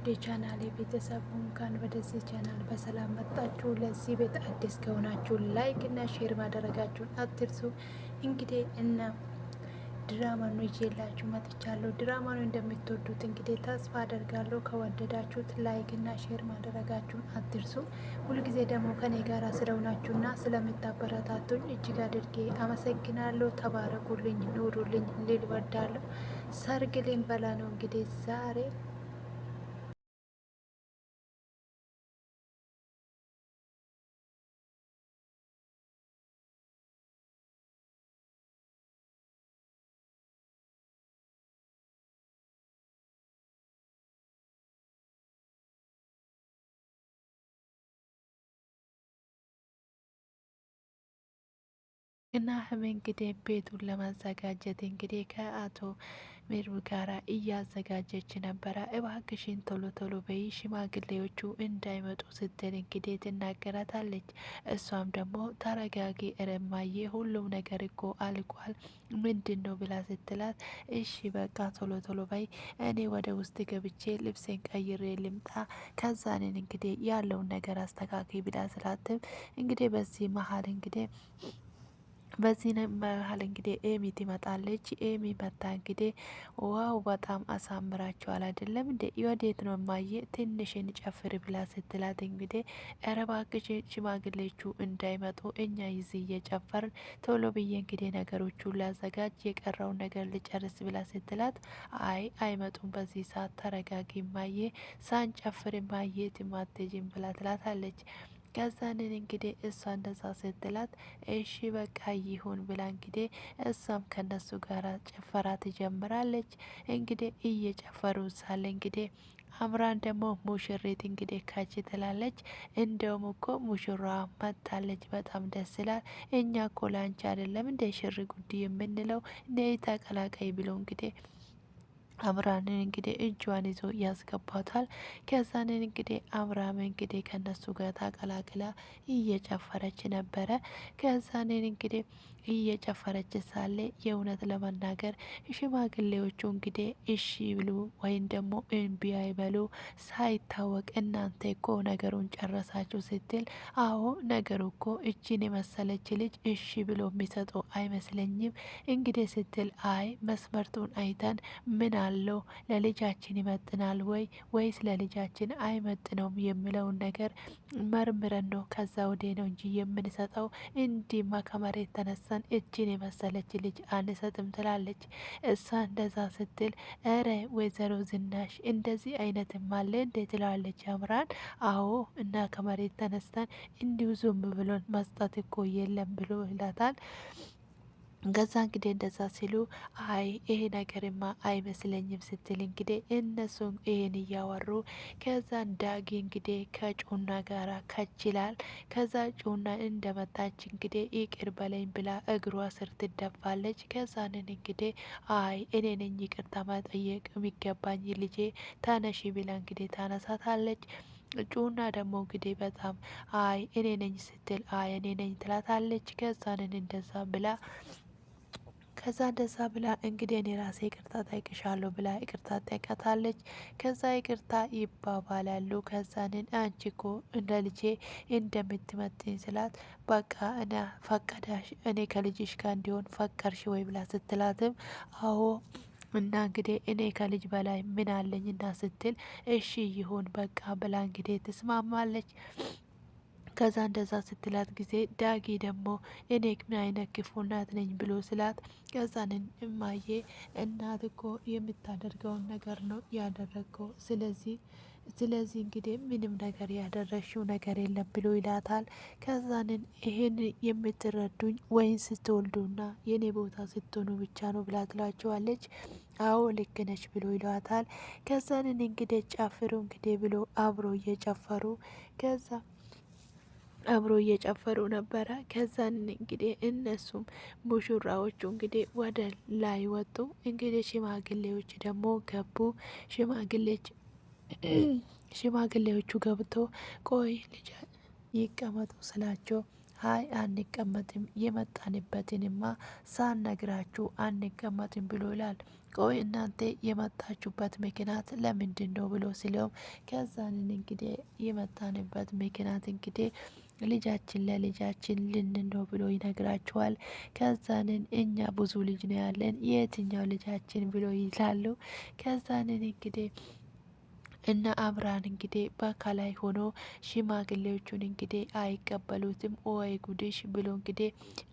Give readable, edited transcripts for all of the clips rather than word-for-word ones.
ውድ የቻናሌ ቤተሰብ እንኳን ወደዚህ ቻናል በሰላም መጣችሁ። ለዚህ ቤት አዲስ ከሆናችሁ ላይክ እና ሼር ማድረጋችሁን አትርሱ። እንግዲህ እና ድራማ ነው ይዤላችሁ መጥቻለሁ። ድራማ ነው እንደምትወዱት እንግዲህ ተስፋ አደርጋለሁ። ከወደዳችሁት ላይክ እና ሼር ማድረጋችሁን አትርሱ። ሁልጊዜ ደግሞ ከኔ ጋር ስለሆናችሁና ስለምታበረታቱኝ እጅግ አድርጌ አመሰግናለሁ። ተባረኩልኝ፣ ኑሩልኝ ልል ወዳለሁ። ሰርግ ልንበላ ነው እንግዲህ ዛሬ እና እንግዲህ ቤቱን ለማዘጋጀት እንግዲህ ከአቶ ሜሩ ጋራ እያዘጋጀች ነበረ። እባክሽን ቶሎ ቶሎ በይ ሽማግሌዎቹ እንዳይመጡ ስትል እንግዲህ ትናገራታለች። እሷም ደግሞ ተረጋጊ እረማዬ፣ ሁሉም ነገር እኮ አልቋል ምንድን ነው ብላ ስትላት፣ እሺ በቃ ቶሎ ቶሎ በይ እኔ ወደ ውስጥ ገብቼ ልብሴን ቀይሬ ልምጣ፣ ከዛንን እንግዲህ ያለውን ነገር አስተካክይ ብላ ስላትም እንግዲህ በዚህ መሀል እንግዲህ ኤሚ ትመጣለች። ኤሚ መታ እንግዲህ ዋው በጣም አሳምራችኋል አይደለም እንዴ? ወዴት ነው ማየ ትንሽ እንጨፍር ብላ ስትላት እንግዲህ ኧረ እባክሽ ሽማግሌዎቹ እንዳይመጡ እኛ ይዚ እየጨፈርን ቶሎ ብዬ እንግዲህ ነገሮቹ ላዘጋጅ የቀረውን ነገር ልጨርስ ብላ ስትላት አይ አይመጡም በዚህ ሰዓት ተረጋጊ ማየ፣ ሳንጨፍር ማየ ትማቴጅን ብላ ትላታለች። ከዛንን እንግዲህ እሷ እንደዛ ስትላት እሺ በቃ ይሁን ብላ እንግዲህ እሷም ከነሱ ጋር ጭፈራ ትጀምራለች። እንግዲህ እየጨፈሩ ሳለ እንግዲህ አምራን ደግሞ ሙሽሪት እንግዲህ ካች ትላለች። እንደውም እኮ ሙሽራ መታለች፣ በጣም ደስ ይላል። እኛ እኮ ላንቺ አይደለም እንደ ሽር ጉድ የምንለው ነይ ተቀላቀይ ብሎ እንግዲህ አምራንን እንግዲህ እጇን ይዞ ያስገባታል። ከዛንን እንግዲህ አምራም እንግዲህ ከነሱ ጋር ተቀላቅላ እየጨፈረች ነበረ። ከዛንን እንግዲህ እየጨፈረች ሳለ የእውነት ለመናገር ሽማግሌዎቹ እንግዲህ እሺ ብሉ ወይም ደግሞ እምቢ አይበሉ ሳይታወቅ እናንተ እኮ ነገሩን ጨረሳችሁ ስትል፣ አዎ ነገሩ እኮ እችን የመሰለች ልጅ እሺ ብሎ የሚሰጡ አይመስለኝም እንግዲህ ስትል፣ አይ መስመርቱን አይተን ምን አለው ለልጃችን ይመጥናል ወይስ ለልጃችን አይመጥነውም የሚለውን ነገር መርምረን ነው ከዛ ወዲህ ነው እንጂ የምንሰጠው እንዲማ ከመሬት ተነሳን እጅን የመሰለች ልጅ አንሰጥም ትላለች። እሷ እንደዛ ስትል እረ ወይዘሮ ዝናሽ እንደዚህ አይነትም አለ እንዴ ትላለች አምራን። አዎ እና ከመሬት ተነስተን እንዲሁ ዙም ብሎን መስጠት እኮ የለም ብሎ ይላታል። ገዛ እንግዲህ እንደዛ ሲሉ አይ ይሄ ነገርማ አይመስለኝም ስትል እንግዲህ እነሱም ይሄን እያወሩ ከዛ ዳጊ እንግዲህ ከጩና ጋራ ከችላል። ከዛ ጩና እንደመጣች እንግዲህ ይቅር በለኝ ብላ እግሯ ስር ትደፋለች። ከዛንን እንግዲህ አይ እኔ ነኝ ይቅርታ መጠየቅ የሚገባኝ ልጄ ተነሺ ብላ እንግዲህ ታነሳታለች። ጩና ደግሞ እንግዲህ በጣም አይ እኔ ነኝ ስትል አይ እኔ ነኝ ትላታለች። ከዛንን እንደዛ ብላ እንግዲህ እኔ ራሴ ይቅርታ ጠይቅሻለሁ ብላ ይቅርታ ጠይቃታለች። ከዛ ይቅርታ ይባባላሉ። ከዛንን አንቺ እኮ እንደ ልጄ እንደምትመጥኝ ስላት በቃ እኔ ከልጅሽ ጋር እንዲሆን ፈቀርሽ ወይ ብላ ስትላትም አዎ እና እንግዲህ እኔ ከልጅ በላይ ምን አለኝ እና ስትል እሺ ይሁን በቃ ብላ እንግዲህ ትስማማለች። ከዛ እንደዛ ስትላት ጊዜ ዳጊ ደግሞ እኔ ምን አይነት ክፉ እናት ነኝ ብሎ ስላት፣ ከዛንን እማዬ እናት እኮ የምታደርገውን ነገር ነው ያደረገው ስለዚህ እንግዲህ ምንም ነገር ያደረሽው ነገር የለም ብሎ ይላታል። ከዛንን ይሄን የምትረዱኝ ወይን ስትወልዱና የኔ ቦታ ስትሆኑ ብቻ ነው ብላ ትላቸዋለች። አዎ ልክ ነች ብሎ ይሏታል። ከዛንን እንግዲህ ጨፍሩ እንግዲህ ብሎ አብሮ እየጨፈሩ ነበረ። ከዛን እንግዲህ እነሱም ሙሽራዎቹ እንግዲህ ወደ ላይ ወጡ። እንግዲህ ሽማግሌዎች ደግሞ ገቡ። ሽማግሌዎቹ ገብቶ ቆይ ልጅ ይቀመጡ ስላቸው አይ አንቀመጥም፣ የመጣንበትንማ ሳንነግራችሁ አንቀመጥም ብሎ ይላል። ቆይ እናንተ የመጣችሁበት ምክንያት ለምንድን ነው ብሎ ሲለውም ከዛንን እንግዲህ የመጣንበት ምክንያት እንግዲህ ልጃችን ለልጃችን ልን ነው ብሎ ይነግራችኋል። ከዛንን እኛ ብዙ ልጅ ነው ያለን የትኛው ልጃችን ብሎ ይላሉ። ከዛንን እንግዲህ እና አምራን እንግዲህ በከላይ ሆኖ ሽማግሌዎቹን እንግዲህ አይቀበሉትም። ወይ ጉድሽ ብሎ እንግዲህ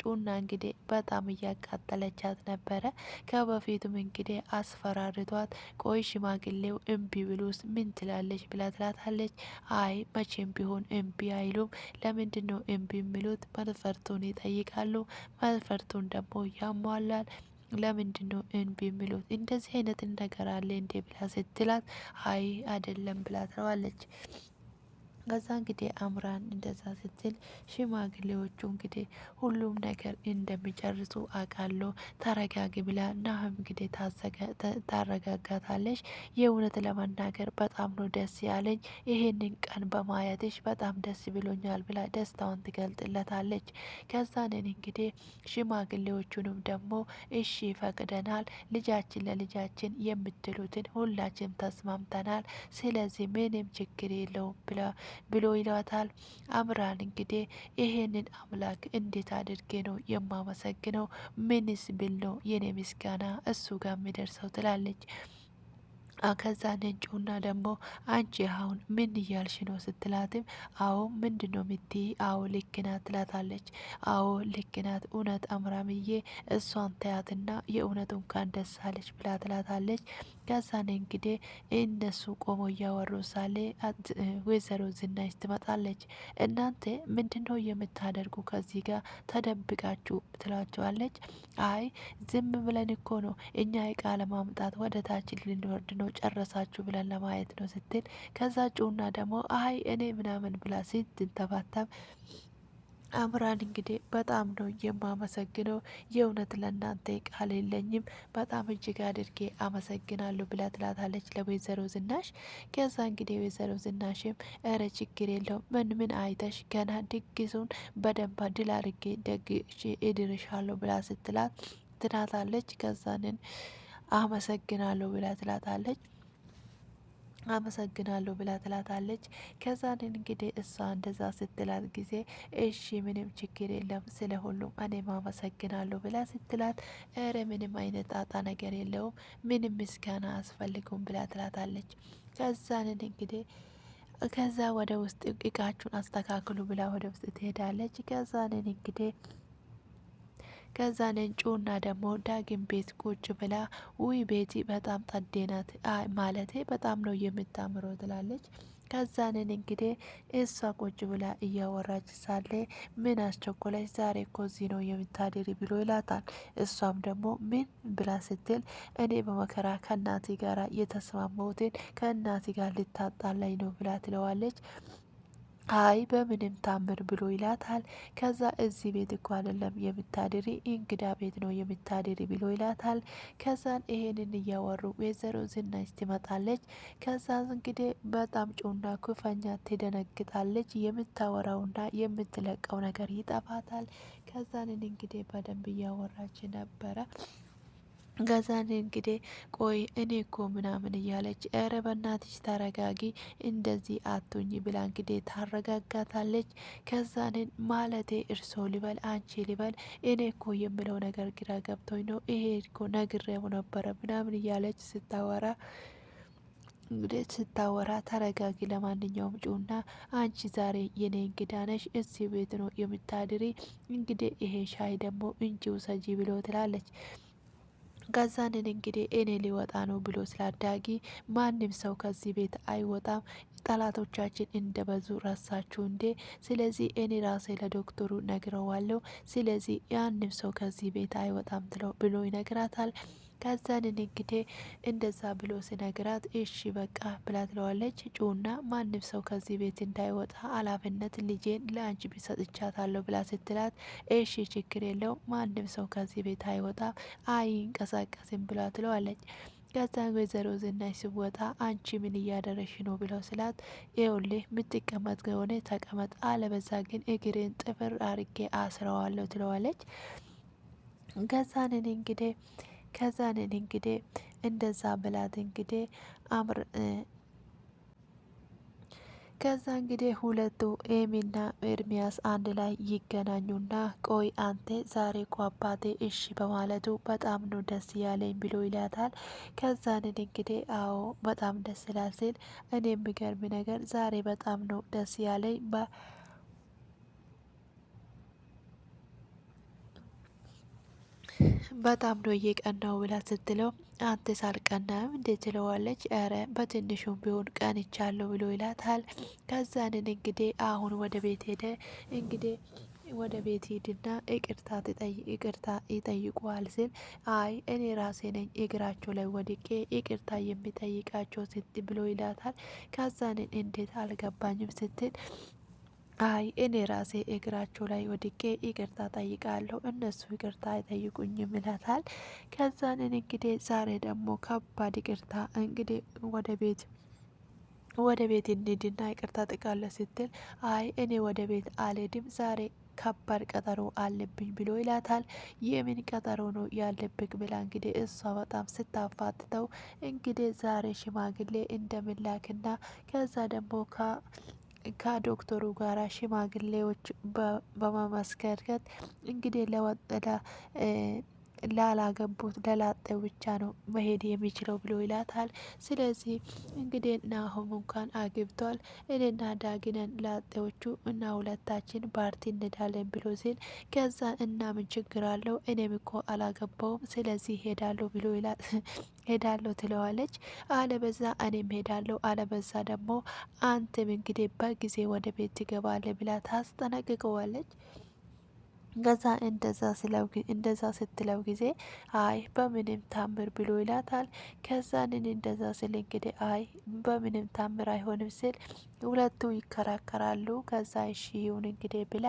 ጩና እንግዲህ በጣም እያቃጠለቻት ነበረ። ከበፊቱም እንግዲህ አስፈራርቷት ቆይ ሽማግሌው እምቢ ብሉስ ምን ትላለች ብላ ትላታለች። አይ መቼም ቢሆን እምቢ አይሉም። ለምንድን ነው እምቢ የሚሉት? መስፈርቱን ይጠይቃሉ። መስፈርቱን ደግሞ ያሟላል። ለምንድን ነው እምቢ የሚሉት? እንደዚህ አይነት ነገር አለ እንዴ ብላ ስትላት አይ አይደለም ብላ ትለዋለች። ከዛ እንግዲህ አምራን እንደዛ ስትል ሽማግሌዎቹ እንግዲህ ሁሉም ነገር እንደሚጨርሱ አውቃለሁ ተረጋጊ ብላ ናህም እንግዲህ ታረጋጋታለች። የእውነት ለመናገር በጣም ነው ደስ ያለኝ ይሄንን ቀን በማየትሽ በጣም ደስ ብሎኛል ብላ ደስታውን ትገልጥለታለች። ከዛንን እንግዲህ ሽማግሌዎቹንም ደግሞ እሺ ፈቅደናል፣ ልጃችን ለልጃችን የምትሉትን ሁላችንም ተስማምተናል፣ ስለዚህ ምንም ችግር የለውም ብሎ ይሏታል። አምራን እንግዲህ ይሄንን አምላክ እንዴት አድርጌ ነው የማመሰግነው? ምንስ ብል ነው የኔ ምስጋና እሱ ጋር የሚደርሰው ትላለች። ከዛ ነጩና ደግሞ አንቺ አሁን ምን እያልሽ ነው ስትላትም አዎ ምንድን ነው ምትይ? አዎ ልክ ናት ትላታለች። አዎ ልክ ናት እውነት አምራምዬ እሷን ተያትና የእውነት እንኳን ደስ አለች ብላ ትላታለች። ከዛኔ እንግዲህ እነሱ ቆሞ እያወሩ ሳለ ወይዘሮ ዝናሽ ትመጣለች። እናንተ ምንድነው የምታደርጉ ከዚህ ጋር ተደብቃችሁ ትላቸዋለች። አይ ዝም ብለን እኮ ነው እኛ እቃ ለማምጣት ወደ ታች ልንወርድ ነው ጨረሳችሁ ብለን ለማየት ነው ስትል ከዛ ጩና ደግሞ አይ እኔ ምናምን ብላ ስትንተባተብ አምራን እንግዲህ በጣም ነው የማመሰግነው የእውነት ለእናንተ ቃል የለኝም በጣም እጅግ አድርጌ አመሰግናለሁ ብላ ትላታለች ለወይዘሮ ዝናሽ። ከዛ እንግዲህ ወይዘሮ ዝናሽም እረ ችግር የለውም ምን አይተሽ ገና ድግሱን በደንብ ድል አድርጌ ደግሼ እድርሻለሁ ብላ ስትላት ትላታለች። ከዛንን አመሰግናለሁ ብላ ትላታለች። አመሰግናለሁ ብላ ትላታለች። ከዛንን እንግዲህ እሷ እንደዛ ስትላት ጊዜ እሺ ምንም ችግር የለም ስለ ሁሉም እኔም አመሰግናለሁ ብላ ስትላት እረ ምንም አይነት ጣጣ ነገር የለውም ምንም ምስጋና አያስፈልገውም ብላ ትላታለች። ከዛንን እንግዲህ ከዛ ወደ ውስጥ እቃችሁን አስተካክሉ ብላ ወደ ውስጥ ትሄዳለች። ከዛንን እንግዲህ ከዛ ነንጩና ደግሞ ዳግም ቤት ቁጭ ብላ ውይ ቤቲ በጣም ጠዴናት ማለቴ በጣም ነው የምታምረው ትላለች። ከዛንን እንግዲህ እሷ ቁጭ ብላ እያወራች ሳለ ምን አስቸኮለች ዛሬ እኮ እዚህ ነው የምታድሪ ብሎ ይላታል። እሷም ደግሞ ምን ብላ ስትል እኔ በመከራ ከእናቴ ጋር የተስማማሁትን ከእናቴ ጋር ልታጣላኝ ነው ብላ ትለዋለች። አይ በምንም ታምር ብሎ ይላታል። ከዛ እዚህ ቤት እኮ አይደለም የምታድሪ እንግዳ ቤት ነው የምታድሪ ብሎ ይላታል። ከዛን ይሄንን እያወሩ ወይዘሮ ዝናሽ ትመጣለች። ከዛ እንግዲህ በጣም ጮና ኩፈኛ ትደነግጣለች። የምታወራውና የምትለቀው ነገር ይጠፋታል። ከዛንን እንግዲህ በደንብ እያወራች ነበረ። ከዛን እንግዲህ ቆይ እኔ እኮ ምናምን እያለች ኧረ በናትሽ ተረጋጊ እንደዚህ አቱኝ ብላ እንግዲህ ታረጋጋታለች። ከዛንን ማለቴ እርሶ ሊበል አንቺ ሊበል እኔ እኮ የምለው ነገር ግራ ገብቶኝ ነው ይሄ እኮ ነግሬው ነበረ ምናምን እያለች ስታወራ እንግዲህ ስታወራ ተረጋጊ ለማንኛውም ጩና አንቺ ዛሬ የኔ እንግዳ ነሽ እዚህ ቤት ነው የምታድሪ እንግዲህ ይሄ ሻይ ደግሞ እንጂ ውሰጂ ብሎ ትላለች። ከዛንን እንግዲህ እኔ ሊወጣ ነው ብሎ ስላዳጊ ማንም ሰው ከዚህ ቤት አይወጣም ጠላቶቻችን እንደበዙ ረሳችሁ እንዴ? ስለዚህ እኔ ራሴ ለዶክተሩ ነግረዋለሁ። ስለዚህ ያንም ሰው ከዚህ ቤት አይወጣም ብሎ ይነግራታል። ከዛንን እንግዲህ እንደዛ ብሎ ሲነግራት እሺ በቃ ብላ ትለዋለች። ጩና ማንም ሰው ከዚህ ቤት እንዳይወጣ ኃላፊነት ልጄን ለአንቺ ቢሰጥቻታለሁ ብላ ስትላት እሺ ችግር የለው ማንም ሰው ከዚህ ቤት አይወጣም አይንቀሳቀስም ብላ ትለዋለች። ከዛን ወይዘሮ ዝናሽ ስወጣ አንቺ ምን እያደረሽ ነው ብለው ስላት ይኸውልህ የምትቀመጥ ከሆነ ተቀመጥ፣ አለበዛ ግን እግርን ጥፍር አርጌ አስረዋለሁ ትለዋለች። ከዛንን እንግዲህ እንደዛ ብላት እንግዲህ አምር ከዛ እንግዲህ ሁለቱ ኤሚና ኤርሚያስ አንድ ላይ ይገናኙና ቆይ አንተ ዛሬ እኮ አባቴ እሺ በማለቱ በጣም ነው ደስ ያለኝ ብሎ ይላታል። ከዛንን እንግዲህ አዎ በጣም ደስ ይላል ሲል እኔ የሚገርም ነገር ዛሬ በጣም ነው ደስ ያለኝ በጣም ነው እየቀናው ብላ ስትለው አንተ ሳልቀናም እንዴት ትለዋለች። ኧረ በትንሹም ቢሆን ቀንቻለሁ ብሎ ይላታል። ከዛንን እንግዲህ አሁን ወደ ቤት ሄደ። እንግዲህ ወደ ቤት ሂድና ይቅርታ ይጠይቁዋል ሲል አይ እኔ ራሴ ነኝ እግራቸው ላይ ወድቄ ይቅርታ የሚጠይቃቸው ስት ብሎ ይላታል። ከዛንን እንዴት አልገባኝም ስትል አይ እኔ ራሴ እግራቸው ላይ ወድቄ ይቅርታ ጠይቃለሁ እነሱ ይቅርታ አይጠይቁኝም ይላታል። ከዛንን እንግዲህ ዛሬ ደግሞ ከባድ ይቅርታ እንግዲህ ወደ ቤት እንሂድና ይቅርታ ጥቃለሁ ስትል አይ እኔ ወደ ቤት አልሄድም ዛሬ ከባድ ቀጠሮ አለብኝ ብሎ ይላታል። የምን ቀጠሮ ነው ያለብክ ብላ እንግዲህ እሷ በጣም ስታፋትተው እንግዲህ ዛሬ ሽማግሌ እንደምላክና ከዛ ደግሞ ከዶክተሩ ጋራ ሽማግሌዎች በመመስከርከት እንግዲህ ለወጠዳ ላላገቡት ለላጤው ብቻ ነው መሄድ የሚችለው ብሎ ይላታል። ስለዚህ እንግዲህ ናሆም እንኳን አግብቷል እኔና ዳግነን ላጤዎቹ እና ሁለታችን ፓርቲ እንዳለን ብሎ ሲል ከዛ እና ምን ችግር አለው እኔም እኮ አላገባውም ስለዚህ ሄዳለሁ ብሎ ይላል። ሄዳለሁ ትለዋለች። አለበዛ እኔም ሄዳለሁ አለበዛ ደግሞ አንተም እንግዲህ በጊዜ ወደ ቤት ትገባለህ ብላ ታስጠነቅቀዋለች። ከዛ እንደዛ ስትለው ጊዜ አይ በምንም ታምር ብሎ ይላታል። ከዛንን እንደዛ ስል እንግዲህ አይ በምንም ታምር አይሆንም ስል ሁለቱ ይከራከራሉ። ከዛ እሺ ይሁን እንግዲህ ብላ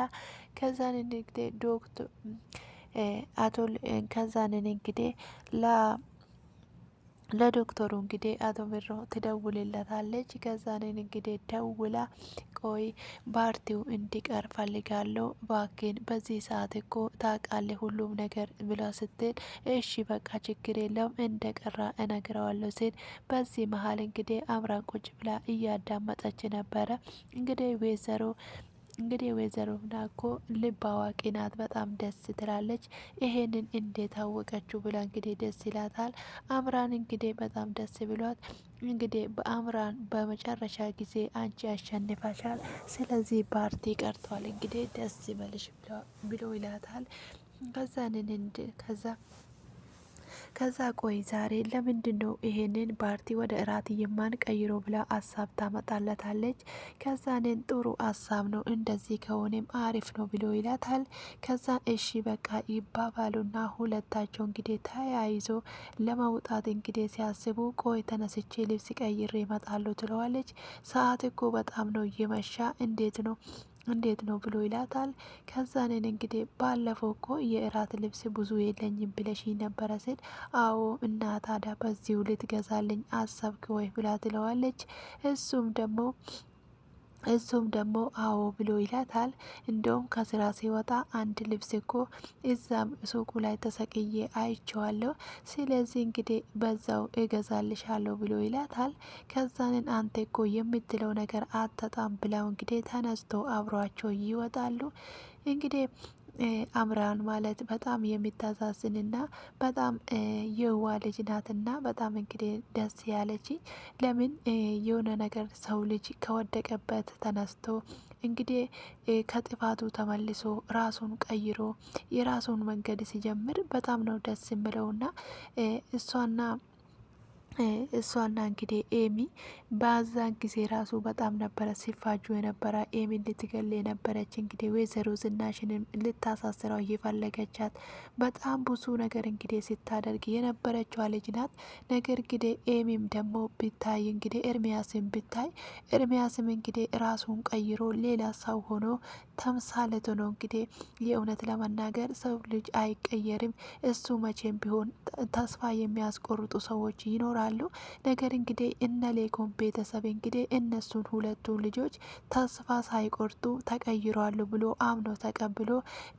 ከዛንን እንግዲህ ዶክተር ከዛንን እንግዲህ ለዶክተሩ እንግዲህ አቶ ምሮ ትደውልለታለች። ከዛንን እንግዲህ ደውላ ቆይ ፓርቲው እንዲቀር ፈልጋለሁ ባክን በዚህ ሰዓት እኮ ታውቃለህ ሁሉም ነገር ብላ ስትል እሺ በቃ ችግር የለውም እንደቀራ እነግረዋለሁ ሲል በዚህ መሀል እንግዲህ አምራን ቁጭ ብላ እያዳመጠች ነበረ። እንግዲህ ወይዘሮ ናኮ ልብ አዋቂ ናት። በጣም ደስ ትላለች። ይሄንን እንዴት አወቀችው ብላ እንግዲህ ደስ ይላታል። አምራን እንግዲህ በጣም ደስ ብሏት እንግዲህ በአምራን በመጨረሻ ጊዜ አንቺ ያሸንፋሻል፣ ስለዚህ ፓርቲ ቀርቷል እንግዲህ ደስ ይበልሽ ብሎ ይላታል። ከዛ ቆይ ዛሬ ለምንድን ነው ይሄንን ፓርቲ ወደ እራት የማንቀይረው ብላ ሀሳብ ታመጣለታለች። ከዛንን ጥሩ ሀሳብ ነው እንደዚህ ከሆነም አሪፍ ነው ብሎ ይላታል። ከዛ እሺ በቃ ይባባሉና ሁለታቸው እንግዲህ ተያይዞ ለመውጣት እንግዲህ ሲያስቡ ቆይ ተነስቼ ልብስ ቀይሬ እመጣለሁ ትለዋለች። ሰዓት እኮ በጣም ነው እየመሻ እንዴት ነው ብሎ ይላታል። ከዛንን እንግዲህ ባለፈው እኮ የእራት ልብስ ብዙ የለኝም ብለሽኝ ነበረ ስል አዎ እና ታዲያ በዚሁ ልትገዛልኝ አሰብክ ወይ ብላ ትለዋለች። እሱም ደግሞ አዎ ብሎ ይላታል። እንደውም ከስራ ሲወጣ አንድ ልብስ እኮ እዛም ሱቁ ላይ ተሰቅዬ አይቼዋለሁ፣ ስለዚህ እንግዲህ በዛው እገዛልሻለሁ ብሎ ይላታል። ከዛንን አንተ እኮ የምትለው ነገር አተጣም ብላው እንግዲህ ተነስቶ አብሯቸው ይወጣሉ። እንግዲህ አምራን ማለት በጣም የሚታዛዝንና በጣም የዋ ልጅ ናትና በጣም እንግዲህ ደስ ያለች። ለምን የሆነ ነገር ሰው ልጅ ከወደቀበት ተነስቶ እንግዲህ ከጥፋቱ ተመልሶ ራሱን ቀይሮ የራሱን መንገድ ሲጀምር በጣም ነው ደስ የምለውና እሷና እሷና እንግዲህ ኤሚ በዛን ጊዜ ራሱ በጣም ነበረ ሲፋጁ የነበረ። ኤሚ ልትገል የነበረች እንግዲህ ወይዘሮ ዝናሽንም ልታሳስረው እየፈለገቻት በጣም ብዙ ነገር እንግዲህ ስታደርግ የነበረችዋ ልጅ ናት። ነገር እንግዲህ ኤሚም ደግሞ ብታይ እንግዲህ ኤርሚያስን ብታይ ኤርሚያስም እንግዲህ ራሱን ቀይሮ ሌላ ሰው ሆኖ ተምሳሌት ሆኖ እንግዲህ የእውነት ለመናገር ሰው ልጅ አይቀየርም። እሱ መቼም ቢሆን ተስፋ የሚያስቆርጡ ሰዎች ይኖራሉ። ነገር እንግዲህ እነ ሌኮን ቤተሰብ እንግዲህ እነሱን ሁለቱ ልጆች ተስፋ ሳይቆርጡ ተቀይረዋሉ ብሎ አምኖ ተቀብሎ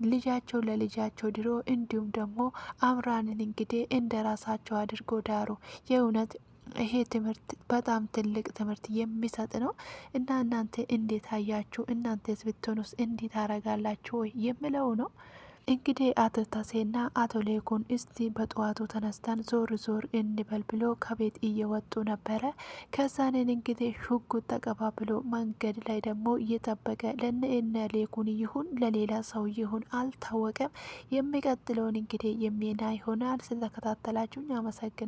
ልጃቸው ለልጃቸው ድሮ እንዲሁም ደግሞ አምራንን እንግዲህ እንደ ራሳቸው አድርጎ ዳሩ። የእውነት ይሄ ትምህርት በጣም ትልቅ ትምህርት የሚሰጥ ነው እና እናንተ እንዴት አያችሁ? እናንተስ ብትሆኑስ እንዴት ታረጋላችሁ ወይ የምለው ነው። እንግዲህ አቶ ታሴና አቶ ሌኩን እስቲ በጠዋቱ ተነስተን ዞር ዞር እንበል ብሎ ከቤት እየወጡ ነበረ። ከዛንን እንግዲህ ሽጉጥ ተቀባብሎ መንገድ ላይ ደግሞ እየጠበቀ ለእነ ሌኩን ይሁን ለሌላ ሰው ይሁን አልታወቀም። የሚቀጥለውን እንግዲህ የሚና ይሆናል። ስለተከታተላችሁኝ አመሰግናለሁ።